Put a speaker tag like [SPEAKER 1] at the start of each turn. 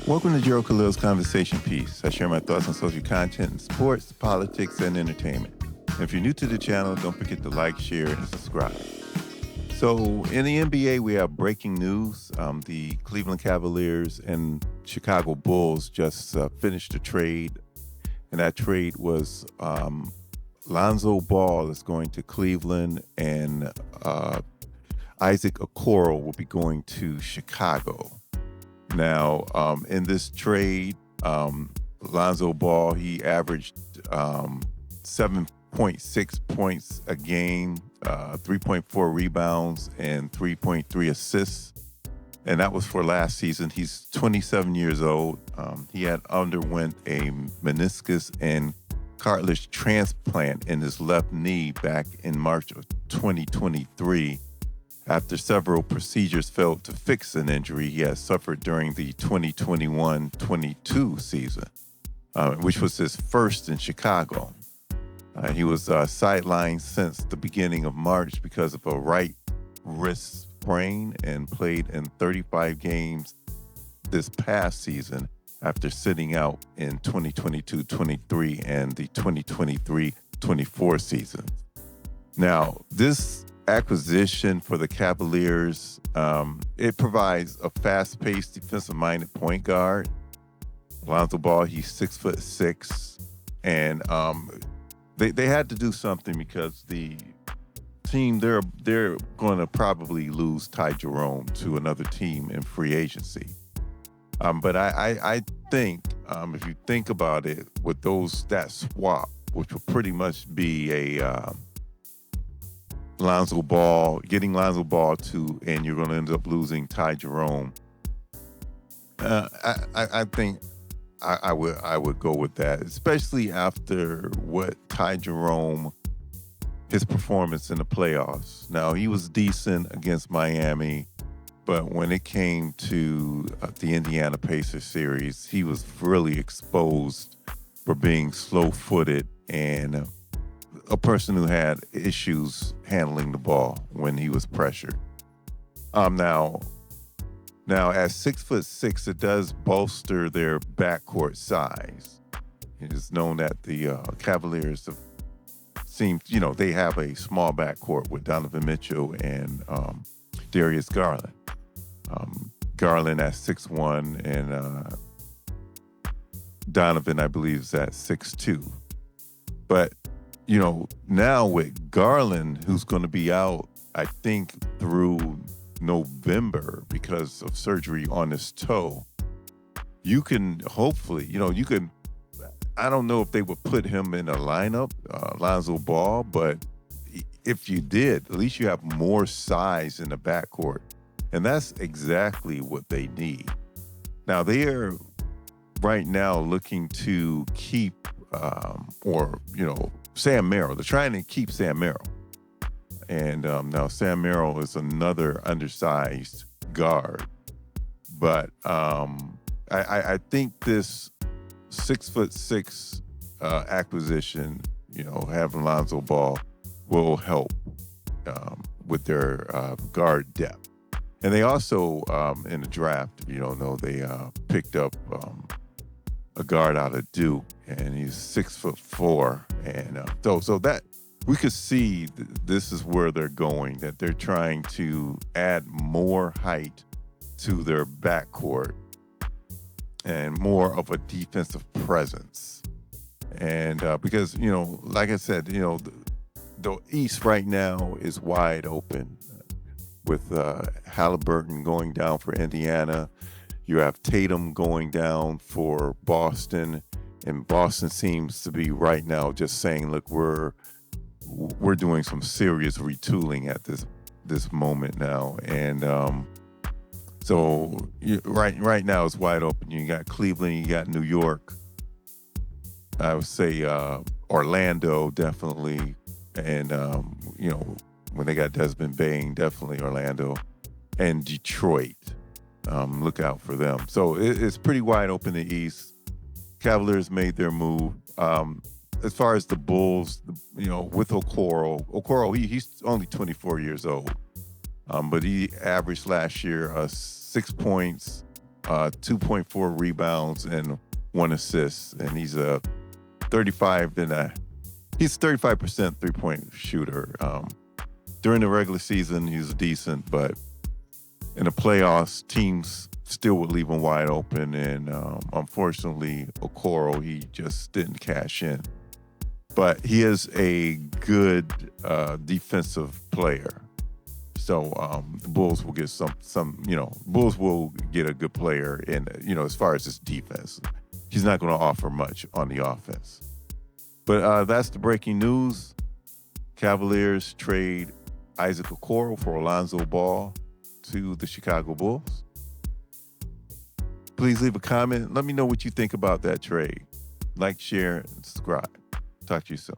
[SPEAKER 1] Welcome to Joe Khalil's Conversation Piece. I share my thoughts on social content in sports, politics, and entertainment. And if you're new to the channel, don't forget to like, share, and subscribe. So in the NBA, we have breaking news. The Cleveland Cavaliers and Chicago Bulls just finished a trade. And that trade was Lonzo Ball is going to Cleveland and Issac Okoro will be going to Chicago. Now, in this trade, Lonzo Ball, he averaged 7.6 points a game, 3.4 rebounds, and 3.3 assists. And that was for last season. He's 27 years old. He had underwent a meniscus and cartilage transplant in his left knee back in March of 2023. After several procedures failed to fix an injury he had suffered during the 2021-22 season, which was his first in Chicago. He was sidelined since the beginning of March because of a right wrist sprain and played in 35 games this past season after sitting out in 2022-23 and the 2023-24 season. Now, this acquisition for the Cavaliers, it provides a fast-paced, defensive-minded point guard. Lonzo Ball, he's 6'6", and they had to do something because the team they're going to probably lose Ty Jerome to another team in free agency. But I think if you think about it, with that swap, which will pretty much be a Lonzo Ball, getting Lonzo Ball to, and you're going to end up losing Ty Jerome. I think I would go with that, especially after what Ty Jerome, his performance in the playoffs. Now, he was decent against Miami, but when it came to the Indiana Pacers series, he was really exposed for being slow-footed and a person who had issues handling the ball when he was pressured. Now at 6'6", it does bolster their backcourt size. It is known that the Cavaliers they have a small backcourt with Donovan Mitchell and Darius Garland. Garland at 6'1", and Donovan, I believe, is at 6'2". But now with Garland, who's going to be out, I think, through November because of surgery on his toe, you can hopefully, I don't know if they would put him in a lineup, Lonzo Ball, but if you did, at least you have more size in the backcourt. And that's exactly what they need. Now, they are right now looking to keep, Sam Merrill. They're trying to keep Sam Merrill. And now Sam Merrill is another undersized guard. But I think this 6'6" acquisition, having Lonzo Ball will help with their guard depth. And they also, in the draft, if you don't know, they picked up a guard out of Duke, and he's 6'4", and so that we could see this is where they're going, that they're trying to add more height to their backcourt and more of a defensive presence. And because like I said, the East right now is wide open with Halliburton going down for Indiana. You have Tatum going down for Boston, and Boston seems to be right now just saying, look, we're doing some serious retooling at this moment now. And so right now it's wide open. You got Cleveland, you got New York. I would say Orlando, definitely. And, when they got Desmond Bain, definitely Orlando. And Detroit. Look out for them. So it's pretty wide open in the East. Cavaliers made their move. As far as the Bulls, with Okoro, he's only 24 years old. But he averaged last year 6 points, 2.4 rebounds and 1 assist, and he's a 35% three-point shooter. During the regular season, he was decent, but in the playoffs, teams still would leave him wide open, and unfortunately, Okoro, he just didn't cash in. But he is a good defensive player. So the Bulls will get Bulls will get a good player in, as far as his defense. He's not going to offer much on the offense. But that's the breaking news. Cavaliers trade Issac Okoro for Lonzo Ball to the Chicago Bulls. Please leave a comment. Let me know what you think about that trade. Like, share, and subscribe. Talk to you soon.